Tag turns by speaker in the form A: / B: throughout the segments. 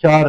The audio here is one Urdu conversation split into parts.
A: 4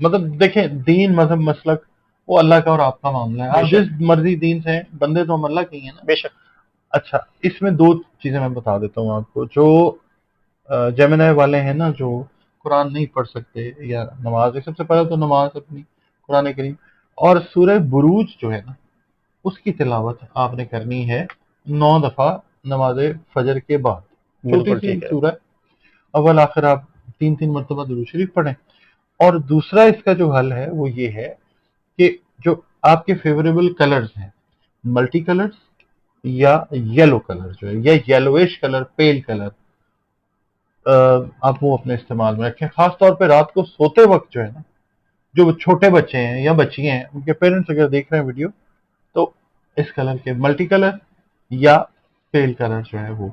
A: مطلب دیکھیں دین مذہب مسلک وہ اللہ کا اور آپ کا معاملہ ہے. آپ جس مرضی دین سے ہیں, بندے تو ہم اللہ کے ہی ہیں نا.
B: بے شک.
A: اچھا اس میں دو چیزیں میں بتا دیتا ہوں آپ کو. جو جیمنائی والے ہیں نا, جو قرآن نہیں پڑھ سکتے یا نماز, سب سے پہلے تو نماز اپنی قرآن کریم اور سورہ بروج جو ہے نا اس کی تلاوت آپ نے کرنی ہے 9 دفعہ نماز فجر کے بعد. چھوٹی سی سورہ, اول آخر آپ 3 مرتبہ درود شریف پڑھیں. اور دوسرا اس کا جو حل ہے وہ یہ ہے کہ جو آپ کے فیوریبل کلرز ہیں, ملٹی کلرز یا یلو کلر جو ہے, یا یلویش کلر, پیل کلر, آپ وہ اپنے استعمال میں رکھیں. خاص طور پہ رات کو سوتے وقت جو ہے نا, جو چھوٹے بچے ہیں یا بچیاں ہیں, ان کے پیرنٹس اگر دیکھ رہے ہیں ویڈیو, تو اس کلر کے ملٹی کلر یا پیل کلر جو ہے وہ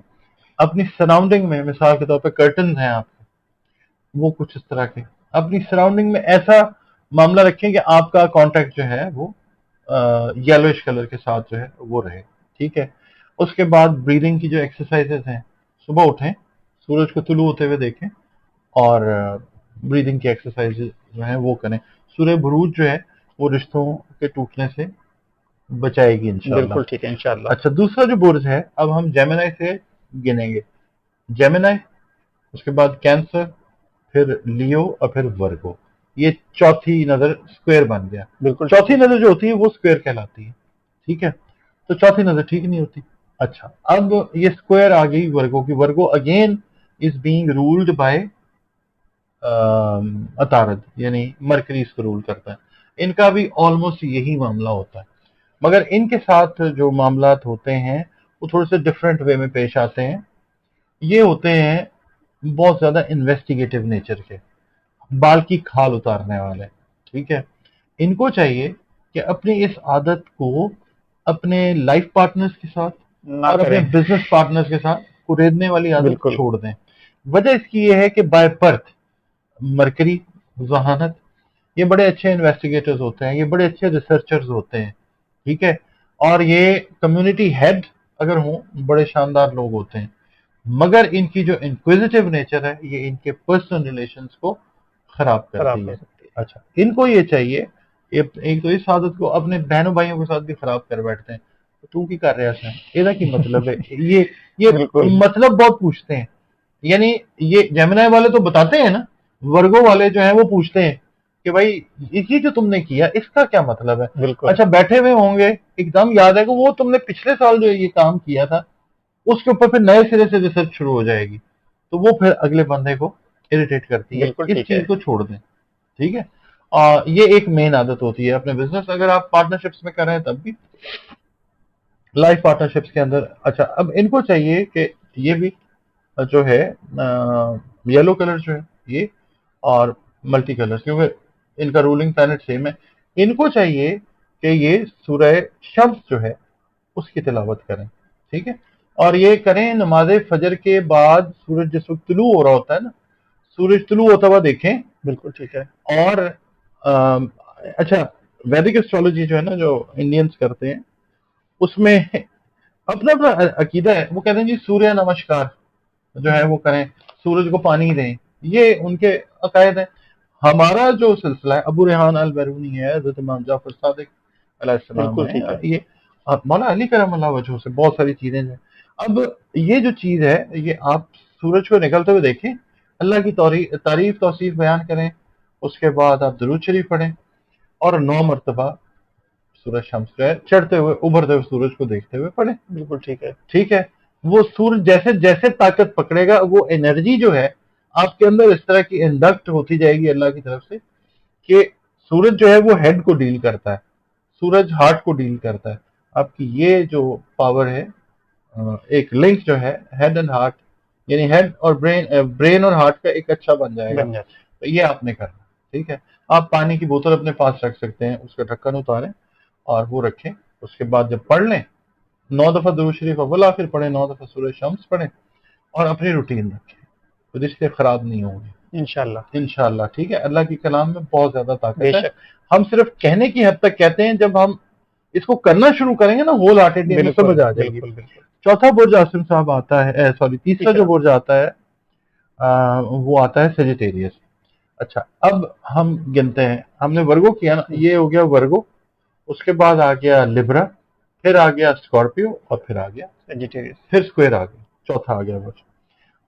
A: اپنی سراؤنڈنگ میں, مثال کے طور پہ کرٹنز ہیں آپ کے, وہ کچھ اس طرح کے اپنی سراؤنڈنگ میں ایسا معاملہ رکھیں کہ آپ کا کانٹیکٹ جو ہے وہ یلوش کلر کے ساتھ جو ہے وہ رہے. ٹھیک ہے. اس کے بعد بریدنگ کی جو ایکسرسائزز ہیں, صبح اٹھیں, سورج کو طلوع ہوتے ہوئے دیکھیں اور بریدنگ کی ایکسرسائز جو ہیں وہ کریں. سورہ بروج جو ہے وہ رشتوں کے ٹوٹنے سے بچائے گی انشاءاللہ.
B: بالکل ٹھیک ہے انشاءاللہ.
A: اچھا دوسرا جو برج ہے, اب ہم جیمنائی سے گنیں گے. جیمنائی, اس کے بعد کینسر, پھر لیو اور پھر ورگو. یہ چوتھی نظر سکوئر بن گیا.
B: بالکل
A: چوتھی نظر جو ہوتی ہے وہ سکوئر کہلاتی ہے. ٹھیک ہے, تو چوتھی نظر ٹھیک نہیں ہوتی. اچھا اب یہ سکوئر آ گئی ورگو کی. Virgo again is being ruled by عطارد, یعنی مرکری اس کو رول کرتا ہے. ان کا بھی آلموسٹ یہی معاملہ ہوتا ہے, مگر ان کے ساتھ جو معاملات ہوتے ہیں وہ تھوڑے سے ڈفرینٹ وے میں پیش آتے ہیں. یہ ہوتے ہیں بہت زیادہ انویسٹیگیٹو نیچر کے, بال کی کھال اتارنے والے. ٹھیک ہے. ان کو چاہیے کہ اپنی اس عادت کو اپنے لائف پارٹنرز کے ساتھ اور اپنے بزنس پارٹنرز کے ساتھ کوریدنے والی عادت چھوڑ دیں. وجہ اس کی یہ ہے کہ بائی برتھ مرکری, ذہانت, یہ بڑے اچھے انویسٹیگیٹرز ہوتے ہیں, یہ بڑے اچھے ریسرچرز ہوتے ہیں. ٹھیک ہے. اور یہ کمیونٹی ہیڈ اگر ہوں, بڑے شاندار لوگ ہوتے ہیں, مگر ان کی جو انکویزیٹو نیچر ہے یہ ان کے پرسنل ریلیشنز کو خراب کرتی ہے. اچھا ان کو یہ چاہیے, ایک تو اس عادت کو اپنے بہنوں بھائیوں کے ساتھ بھی خراب کر بیٹھتے ہیں. تو کی کر رہا ہے یہ کی مطلب ہے, یہ مطلب بہت پوچھتے ہیں. یعنی یہ جیمنائی والے تو بتاتے ہیں نا, ورگو والے جو ہیں وہ پوچھتے ہیں کہ بھائی یہ جو تم نے کیا اس کا کیا مطلب ہے. اچھا بیٹھے ہوئے ہوں گے, ایک دم یاد ہے کہ وہ تم نے پچھلے سال جو یہ کام کیا تھا اس کے اوپر پھر نئے سرے سے ریسرچ شروع ہو جائے گی, تو وہ پھر اگلے بندے کو اریٹیٹ کرتی ہے. اس چیز کو چھوڑ دیں. ٹھیک ہے. یہ ایک مین عادت ہوتی ہے اپنے بزنس, اگر آپ پارٹنرشپس میں کر رہے ہیں تب بھی, لائف پارٹنرشپس کے اندر. اچھا اب ان کو چاہیے کہ یہ بھی جو ہے یلو کلر جو ہے یہ اور ملٹی کلر, کیونکہ ان کا رولنگ پلانٹ سیم ہے, ان کو چاہیے کہ یہ سورہ شمس جو ہے اس کی تلاوت کریں. ٹھیک ہے. اور یہ کریں نماز فجر کے بعد, سورج جس وقت طلوع ہو رہا ہوتا ہے نا, سورج طلوع ہوتا ہوا دیکھیں.
B: بالکل ٹھیک ہے.
A: اور اچھا ویدک ایسٹرالوجی جو ہے نا جو انڈینس کرتے ہیں, اس میں اپنا اپنا عقیدہ ہے. وہ کہتے ہیں جی سوریہ نمسکار جو ہے وہ کریں, سورج کو پانی دیں, یہ ان کے عقائد ہیں. ہمارا جو سلسلہ ہے ابو ریحان البیرونی ہے, حضرت امام جعفر صادق علیہ السلام ہے, یہ مولانا علی کرم اللہ وجہہ سے بہت ساری چیزیں ہیں. اب یہ جو چیز ہے یہ آپ سورج کو نکلتے ہوئے دیکھیں, اللہ کی تعریف توصیف بیان کریں, اس کے بعد آپ درود شریف پڑھیں اور 9 مرتبہ سورج شمس جو ہے چڑھتے ہوئے ابھرتے ہوئے سورج کو دیکھتے ہوئے پڑھیں.
B: بالکل ٹھیک ہے.
A: ٹھیک ہے. وہ سورج جیسے جیسے طاقت پکڑے گا, وہ انرجی جو ہے آپ کے اندر اس طرح کی انڈکٹ ہوتی جائے گی اللہ کی طرف سے کہ سورج جو ہے وہ ہیڈ کو ڈیل کرتا ہے, سورج ہارٹ کو ڈیل کرتا ہے. آپ کی یہ جو پاور ہے, ایک لنک جو ہے ہیڈ اینڈ ہارٹ, یعنی ہیڈ اور برین اور ہارٹ کا ایک اچھا بن جائے گا. تو یہ آپ نے کرنا. ٹھیک ہے. آپ پانی کی بوتل اپنے پاس رکھ سکتے ہیں, اس کا ڈھکن اتاریں اور وہ رکھیں. اس کے بعد جب پڑھ لیں 9 دفعہ درود شریف اول آخر پڑھیں, 9 دفعہ سورہ شمس پڑھیں اور اپنی روٹین رکھیں, تو رشتے خراب نہیں ہوں گے انشاءاللہ. ٹھیک ہے. اللہ کی کلام میں بہت زیادہ طاقت ہے. ہم صرف کہنے کی حد تک کہتے ہیں, جب ہم اس کو کرنا شروع کریں گے نا ہول ہارٹیڈلی ہمیں سمجھ آ جائے گی. چوتھا برج عاصم صاحب آتا ہے, تیسرا جو برج آتا ہے وہ آتا ہے سیجیٹیریس. اچھا اب ہم گنتے ہیں, ہم نے ورگو کیا نا, یہ ہو گیا ورگو, اس کے بعد آ گیا لبرا, پھر آ گیا اسکارپیو, اور پھر آ گیا
B: سیجیٹیریس.
A: پھر اسکوئر آ گیا, چوتھا آ گیا بس.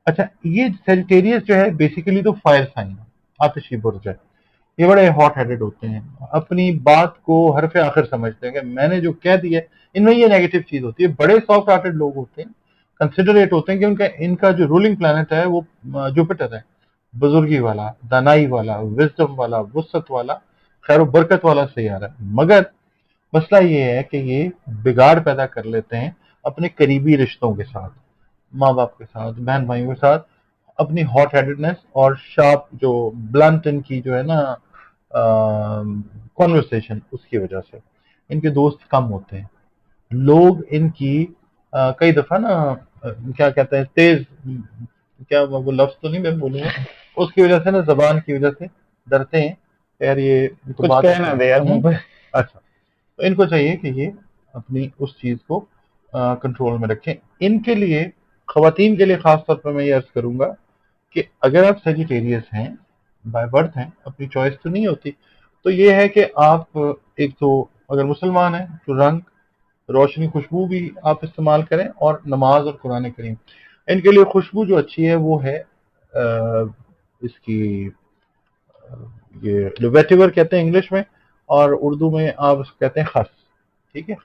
A: اچھا یہ سیجیٹیریس جو ہے بیسیکلی تو فائر سائن ہے, آتشی برج ہے. یہ بڑے ہاٹ ہیڈڈ ہوتے ہیں, اپنی بات کو حرف آخر سمجھتے ہیں کہ میں نے جو کہہ دیا, ان میں یہ نیگیٹو چیز ہوتی ہے. بڑے سافٹ ہارٹڈ لوگ ہوتے ہیں, کنسیڈریٹ ہوتے ہیں کہ ان کا جو رولنگ پلانٹ ہے وہ جوپیٹر ہے, بزرگی والا, دانائی والا, وزڈم والا, وسعت والا, خیر و برکت والا سیارہ ہے. مگر مسئلہ یہ ہے کہ یہ بگاڑ پیدا کر لیتے ہیں اپنے قریبی رشتوں کے ساتھ, ماں باپ کے ساتھ, بہن بھائیوں کے ساتھ, اپنی ہاٹ ہیڈڈنس اور شارپ جو بلنٹ ان کی جو ہے نا کانورسیشن, اس کی وجہ سے ان کے دوست کم ہوتے ہیں. لوگ ان کی کئی دفعہ نا کیا کہتے ہیں تیز, کیا وہ لفظ تو نہیں میں بولوں گا, اس کی وجہ سے نا زبان کی وجہ سے ڈرتے ہیں یار یہ تو
B: کچھ
A: بات
B: کہنا دے یار منہ پہ.
A: اچھا تو ان کو چاہیے کہ یہ اپنی اس چیز کو کنٹرول میں رکھیں. ان کے لیے, خواتین کے لیے خاص طور پر میں یہ عرض کروں گا کہ اگر آپ سیجیٹیریس ہیں, بائی برتھ ہیں, اپنی چوائس تو نہیں ہوتی, تو یہ ہے کہ آپ ایک تو اگر مسلمان ہیں تو رنگ, روشنی, خوشبو بھی آپ استعمال کریں, اور نماز اور قرآن کریم. ان کے لیے خوشبو جو اچھی ہے وہ ہے اس کی یہ ویٹیور کہتے ہیں انگلش میں, اور اردو میں آپ اس کو کہتے ہیں خس. ٹھیک ہے,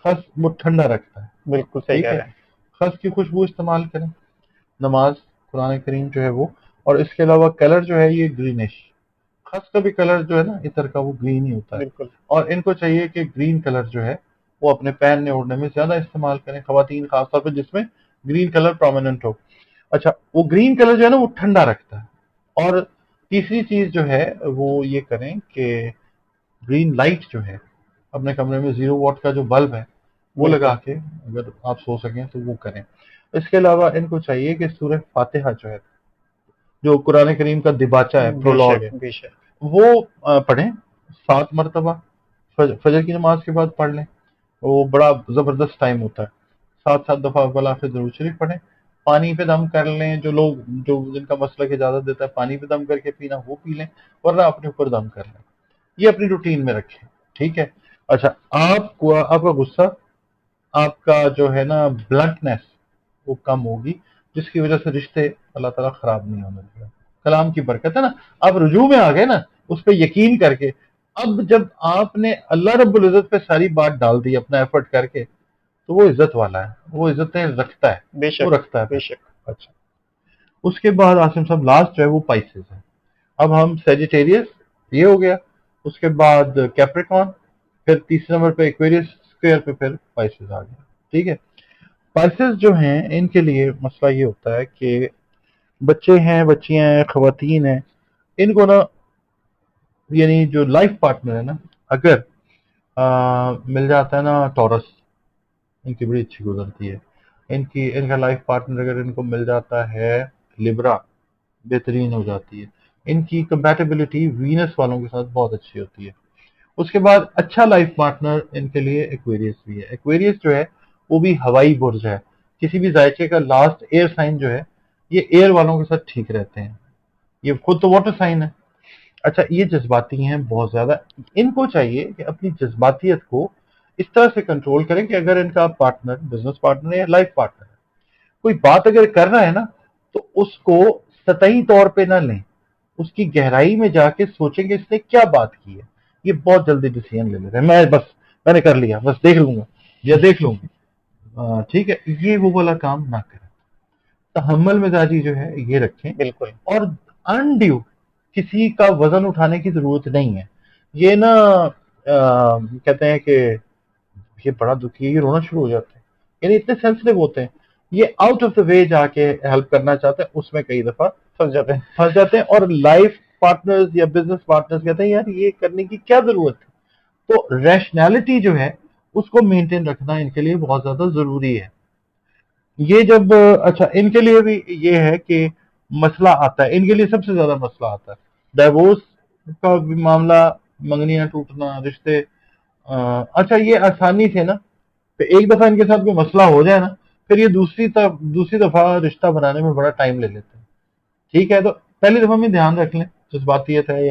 A: خس وہ ٹھنڈا رکھتا ہے.
B: بالکل صحیح
A: ٹھیک
B: کہہ
A: ہے,
B: رہے ہیں.
A: خس کی خوشبو استعمال کریں. نماز, قرآن کریم جو ہے وہ, اور اس کے علاوہ کلر جو ہے یہ گرینش, خس کا بھی کلر جو ہے نا عطر کا وہ گرین ہی ہوتا ہے.
B: بالکل.
A: اور ان کو چاہیے کہ گرین کلر جو ہے وہ اپنے پہننے اوڑھنے میں زیادہ استعمال کریں, خواتین خاص طور پہ جس میں گرین کلر پرومیننٹ ہو. اچھا وہ گرین کلر جو ہے نا وہ ٹھنڈا رکھتا ہے. اور تیسری چیز جو ہے وہ یہ کریں کہ گرین لائٹ جو ہے اپنے کمرے میں 0 واٹ کا جو بلب ہے وہ
B: بالکل.
A: لگا کے اگر آپ سو سکیں تو وہ کریں. اس کے علاوہ ان کو چاہیے کہ سورہ فاتحہ جو ہے, جو قرآن کریم کا دباچہ ہے,
B: بے
A: پرولوگ ہے,
B: شک بے شک.
A: وہ پڑھیں 7 مرتبہ. فجر کی نماز کے بعد پڑھ لیں, وہ بڑا زبردست ٹائم ہوتا ہے. 7 دفعہ بلا پھر درود شریف پڑھیں. پانی پہ دم کر لیں, جو لوگ جو جن کا مسلک اجازت دیتا ہے پانی پہ دم کر کے پینا وہ پی لیں, ورنہ اپنے اوپر دم کر لیں. یہ اپنی روٹین میں رکھیں. ٹھیک ہے. اچھا آپ کا غصہ, آپ کا جو ہے نا بلنٹنس وہ کم ہوگی, جس کی وجہ سے رشتے اللہ تعالیٰ خراب نہیں ہونے دے گا. کلام کی برکت ہے نا. آپ رجوع میں آ گئے نا اس پہ یقین کر کے. اب جب آپ نے اللہ رب العزت پہ ساری بات ڈال دی اپنا ایفرٹ کر کے, تو وہ عزت والا ہے, وہ عزتیں رکھتا ہے,
B: بے
A: وہ
B: شک
A: رکھتا ہے.
B: بے شک.
A: اچھا اس کے بعد آصم صاحب لاسٹ جو ہے وہ پائسز ہے. اب ہم سیجیٹیریس یہ ہو گیا, اس کے بعد کیپریکون, پھر تیسرے نمبر پہ ایکویریس, اسکوئر پہ پھر پائسز آ گیا. ٹھیک ہے. پائسز جو ہیں ان کے لیے مسئلہ یہ ہوتا ہے کہ بچے ہیں, بچیاں ہیں, خواتین ہیں, ان کو نا یعنی جو لائف پارٹنر ہے نا, اگر مل جاتا ہے نا ٹورس, ان کی بڑی اچھی گزرتی ہے. ان کا لائف پارٹنر اگر ان کو مل جاتا ہے لبرا, بہترین ہو جاتی ہے. ان کی کمپیٹیبلٹی وینس والوں کے ساتھ بہت اچھی ہوتی ہے. اس کے بعد اچھا لائف پارٹنر ان کے لیے ایکویریس بھی ہے. ایکویریس جو ہے وہ بھی ہوائی برج ہے. کسی بھی ذائقے کا لاسٹ ایئر سائن جو ہے یہ ایئر والوں کے ساتھ ٹھیک رہتے ہیں. یہ خود تو واٹر سائن ہے. اچھا یہ جذباتی ہیں بہت زیادہ. ان کو چاہیے کہ اپنی جذباتیت کو اس طرح سے کنٹرول کریں کہ اگر ان کا پارٹنر بزنس پارٹنر یا لائف پارٹنر ہے, کوئی بات اگر کر رہا ہے نا تو اس کو سطحی طور پہ نہ لیں, اس کی گہرائی میں جا کے سوچیں کہ اس نے کیا بات کی ہے. یہ بہت جلدی ڈیسیژن لے لیتے ہیں, میں نے کر لیا, بس دیکھ لوں گا یا دیکھ لوں گا. ٹھیک ہے, یہ وہ والا کام نہ کریں. تحمل مزاجی جو ہے یہ رکھیں,
B: بالکل.
A: اور انڈیو کسی کا وزن اٹھانے کی ضرورت نہیں ہے. یہ نا کہتے ہیں کہ یہ بڑا دکھی ہے, یہ رونا شروع ہو جاتے ہیں, یعنی اتنے سینسٹیو ہوتے ہیں. یہ آؤٹ آف دا وے جا کے ہیلپ کرنا چاہتے ہیں, اس میں کئی دفعہ پھنس جاتے ہیں. اور لائف پارٹنرز یا بزنس پارٹنرز کہتے ہیں یار یہ کرنے کی کیا ضرورت ہے. تو ریشنالٹی جو ہے اس کو مینٹین رکھنا ان کے لیے بہت زیادہ ضروری ہے. یہ جب اچھا ان کے لیے بھی یہ ہے کہ مسئلہ آتا ہے, ان کے لیے سب سے زیادہ مسئلہ آتا ہے ڈائیورس کا بھی معاملہ, منگنیاں ٹوٹنا, رشتے. اچھا یہ آسانی سے نا ایک دفعہ ان کے ساتھ کوئی مسئلہ ہو جائے نا, پھر یہ دوسری دفعہ رشتہ بنانے میں بڑا ٹائم لے لیتے ہیں. ٹھیک ہے, تو پہلی دفعہ میں دھیان رکھ لیں, جذباتیت ہے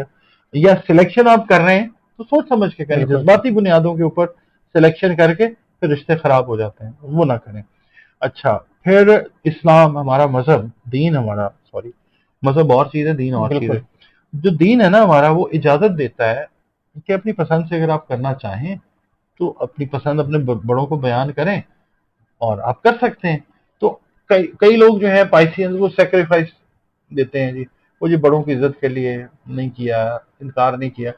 A: یا سلیکشن آپ کر رہے ہیں تو سوچ سمجھ کے کریں. جذباتی بنیادوں کے اوپر سلیکشن کر کے پھر رشتے خراب ہو جاتے ہیں, وہ نہ کریں. اچھا, پھر اسلام ہمارا مذہب, دین ہمارا, سوری مذہب اور چیز ہے, دین اور چیز ہے. جو دین ہے نا ہمارا, وہ اجازت دیتا ہے کہ اپنی پسند سے اگر آپ کرنا چاہیں تو اپنی پسند اپنے بڑوں کو بیان کریں اور آپ کر سکتے ہیں. تو کئی لوگ جو ہیں پائسینز, وہ سیکریفائس دیتے ہیں جی, وہ جی بڑوں کی عزت کے لیے نہیں کیا, انکار نہیں کیا,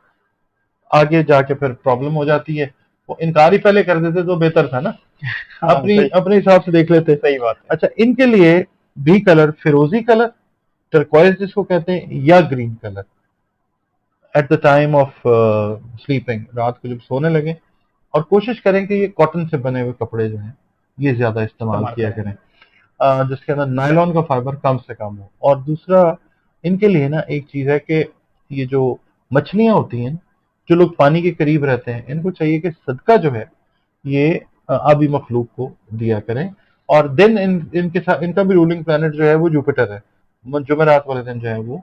A: آگے جا کے پھر پرابلم ہو جاتی ہے. وہ انکار ہی پہلے کر دیتے تو بہتر تھا نا, اپنے حساب سے دیکھ لیتے.
B: صحیح بات ہے.
A: اچھا, ان کے لیے بھی کلر, فیروزی کلر, ٹرکوائز جس کو کہتے ہیں, یا green colour at the time of sleeping, رات کو جب سونے لگے, اور کوشش کریں کہ یہ کاٹن سے بنے ہوئے کپڑے جو ہیں یہ زیادہ استعمال کیا کریں, جس کے اندر نائلون کا فائبر کم سے کم ہو. اور دوسرا ان کے لیے نا ایک چیز ہے کہ یہ جو مچھلیاں ہوتی ہیں, جو لوگ پانی کے قریب رہتے ہیں, ان کو چاہیے کہ صدقہ جو ہے یہ آبی مخلوق کو دیا کریں. اور دن ان کے ساتھ ان کا بھی رولنگ پلانٹ جو ہے وہ جوپیٹر ہے. جمعرات والے دن جو ہے وہ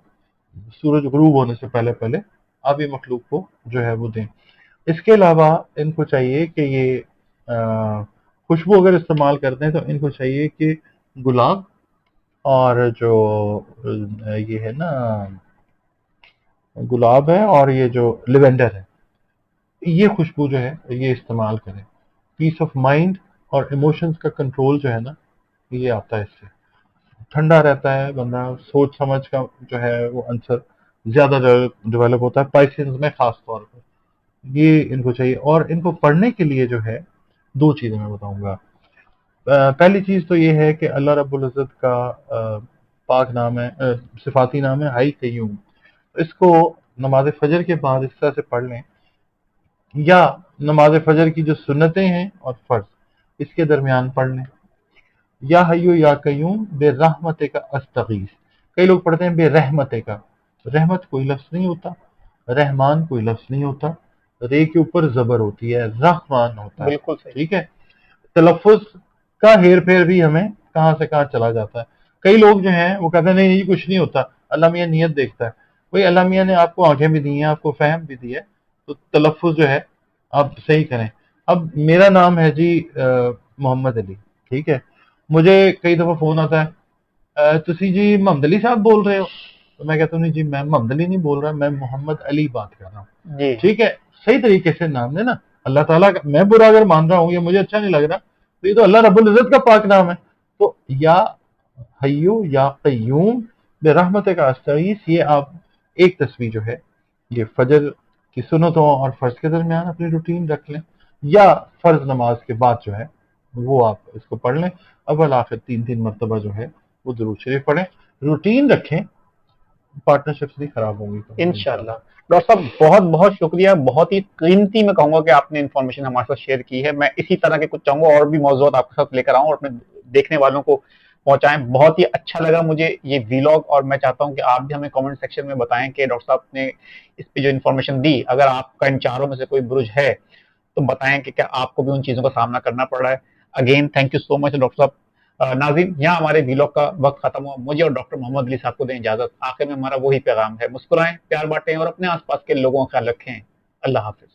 A: سورج غروب ہونے سے پہلے آبی مخلوق کو جو ہے وہ دیں. اس کے علاوہ ان کو چاہیے کہ یہ خوشبو اگر استعمال کرتے ہیں تو ان کو چاہیے کہ گلاب اور جو یہ ہے نا گلاب ہے اور یہ جو لیوینڈر ہے, یہ خوشبو جو ہے یہ استعمال کریں. پیس آف مائنڈ اور ایموشنز کا کنٹرول جو ہے نا یہ آتا ہے اس سے, ٹھنڈا رہتا ہے بندہ, سوچ سمجھ کا جو ہے وہ عنصر زیادہ ڈیولپ ہوتا ہے پائسینز میں خاص طور پر. یہ ان کو چاہیے. اور ان کو پڑھنے کے لیے جو ہے دو چیزیں میں بتاؤں گا. پہلی چیز تو یہ ہے کہ اللہ رب العزت کا پاک نام ہے, صفاتی نام ہے حی قیوم. اس کو نماز فجر کے بعد اس طرح سے پڑھ لیں, یا نماز فجر کی جو سنتیں ہیں اور فرض اس کے درمیان پڑھ لیں. یا حیو یا قیوم بے رحمت کا استغیث. کئی لوگ پڑھتے ہیں بے رحمت کا, رحمت کوئی لفظ نہیں ہوتا, رحمان کوئی لفظ نہیں ہوتا, رے کے اوپر زبر ہوتی ہے, رحمان ہوتا ہے.
B: بالکل صحیح.
A: ٹھیک ہے, تلفظ کا ہیر پھیر بھی ہمیں کہاں سے کہاں چلا جاتا ہے. کئی لوگ جو ہیں وہ کہتے ہیں نہیں یہ کچھ نہیں ہوتا, اللہ میاں نیت دیکھتا ہے. وہی اللہ میاں نے آپ کو آنکھیں بھی دی ہیں, آپ کو فہم بھی دی ہے, تو تلفظ جو ہے آپ صحیح کریں. اب میرا نام ہے جی محمد علی, ٹھیک ہے, مجھے کئی دفعہ فون آتا ہے تسی جی محمد علی صاحب بول رہے ہو, تو میں کہتا ہوں نہیں جی میں محمد علی نہیں بول رہا, میں محمد علی بات کر رہا ہوں.
B: جی
A: ٹھیک ہے, صحیح طریقے سے نام لینا. اللہ تعالیٰ کا میں برا اگر مان رہا ہوں یا مجھے اچھا نہیں لگ رہا تو یہ تو اللہ رب العزت کا پاک نام ہے. تو یا حیو یا قیوم بے رحمت کا استغیث, یہ آپ ایک تسبیح جو ہے یہ فجر کی سنتوں اور فرض کے درمیان اپنی روٹین رکھ لیں, یا فرض نماز کے بعد جو ہے وہ آپ اس کو پڑھ لیں. اول آخر 3 مرتبہ جو ہے وہ درود شریف پڑھیں, روٹین رکھیں, پارٹنرشپس بھی خراب ہوں گی
B: انشاءاللہ. ڈاکٹر صاحب بہت بہت شکریہ, بہت ہی قیمتی میں کہوں گا کہ آپ نے انفارمیشن ہمارے ساتھ شیئر کی ہے. میں اسی طرح کے کچھ چاہوں گا اور بھی موضوعات آپ کے ساتھ لے کر آؤں اور اپنے دیکھنے والوں کو پہنچائیں. بہت ہی اچھا لگا مجھے یہ ویلاگ, اور میں چاہتا ہوں کہ آپ بھی ہمیں کامنٹ سیکشن میں بتائیں کہ ڈاکٹر صاحب نے اس پہ جو انفارمیشن دی, اگر آپ کا ان چاروں میں سے کوئی برج ہے تو بتائیں کہ کیا آپ کو بھی ان چیزوں کا سامنا کرنا پڑ رہا ہے. Again thank you so much doctor صاحب. ناظرین, یہاں ہمارے ویلاگ کا وقت ختم ہوا. مجھے اور ڈاکٹر محمد علی صاحب کو دیں اجازت. آخر میں ہمارا وہی پیغام ہے, مسکرائیں, پیار بانٹیں اور اپنے آس پاس کے لوگوں کا خیال رکھیں. اللہ حافظ.